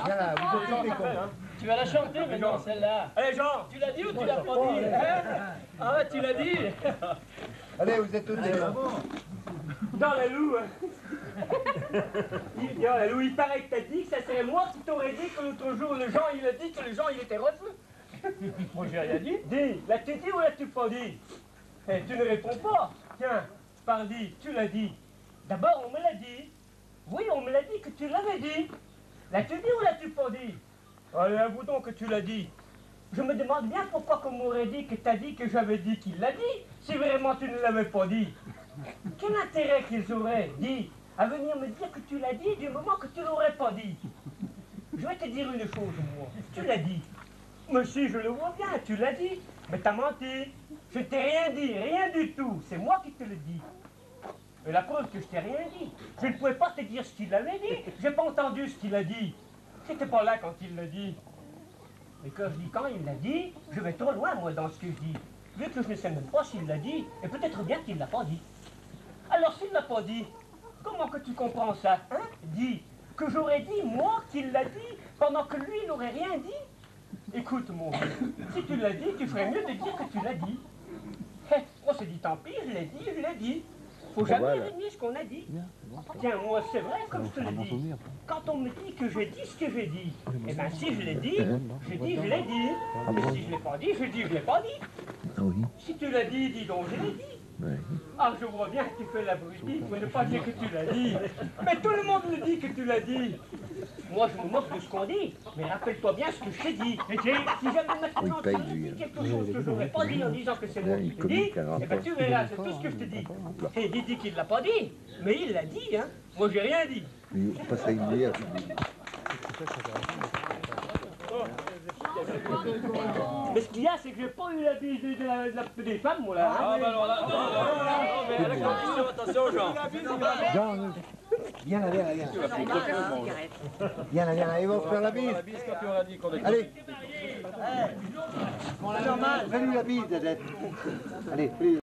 Viens là, vous êtes tous cons. Tu vas la chanter maintenant, celle-là. Allez, Jean, tu l'as dit ou tu l'as pas dit, hein? Ah, tu l'as dit. Allez, vous êtes tous des cons. Dans la loue, dans la loue, il paraît que t'as dit que ça serait moi qui t'aurais dit que l'autre jour, le Jean, il a dit que le Jean, il était refus. Moi, j'ai rien dit. Dis, l'as-tu dit ou l'as-tu pas dit? Eh, tu ne réponds pas. Tiens, parle, dis, tu l'as dit. D'abord, on me l'a dit. Oui, on me l'a dit que tu l'avais dit. L'as-tu dit ou l'as-tu pas dit? Allez, avoue donc que tu l'as dit. Je me demande bien pourquoi qu'on m'aurait dit que t'as dit que j'avais dit qu'il l'a dit, si vraiment tu ne l'avais pas dit. Quel intérêt qu'ils auraient, dit, à venir me dire que tu l'as dit du moment que tu l'aurais pas dit? Je vais te dire une chose, moi. Tu l'as dit. Mais si, je le vois bien, tu l'as dit. Mais t'as menti. Je t'ai rien dit, rien du tout. C'est moi qui te le dis. Et la preuve que je t'ai rien dit. Je ne pouvais pas te dire ce qu'il avait dit. J'ai pas entendu ce qu'il a dit. J'étais pas là quand il l'a dit. Et quand je dis quand il l'a dit, je vais trop loin, moi, dans ce que je dis. Vu que je ne sais même pas s'il l'a dit, et peut-être bien qu'il l'a pas dit. Alors s'il l'a pas dit, comment que tu comprends ça, hein? Dis, que j'aurais dit, moi, qu'il l'a dit, pendant que lui n'aurait rien dit? Écoute, mon vieux, si tu l'as dit, tu ferais mieux de dire que tu l'as dit. On s'est dit, tant pis, je l'ai dit, je l'ai dit. Faut jamais régner ce qu'on a dit. Tiens, moi, c'est vrai, comme je te le dis. Quand on me dit que j'ai dit ce que j'ai dit, eh bien, si je l'ai dit, je dis je l'ai dit. Mais si je ne l'ai pas dit, je dis je l'ai pas dit. Si tu l'as dit, dis donc je l'ai dit. Ah, je vois bien que tu fais l'abruti pour ne pas dire que tu l'as dit. Mais tout le monde me dit que tu l'as dit. Moi, je me moque de ce qu'on dit, mais rappelle-toi bien ce que je t'ai dit. Et si jamais maintenant tu me dis quelque chose que je n'aurais pas dit en disant que c'est moi qui te dis, eh bien tu verras, c'est tout ce que je te dis. Et dis qu'il ne l'a pas dit, mais il l'a dit, hein. Moi, j'ai rien dit. Mais ce qu'il y a, c'est que j'ai pas eu la bise des femmes, moi, là. Ah, bah alors là, non, mais à la condition, attention, Jean. Jean, viens là, viens là, viens là. Viens là, ils vont faire la bise. Allez. Fais-lui la bise, Dadette. Allez, fais-lui.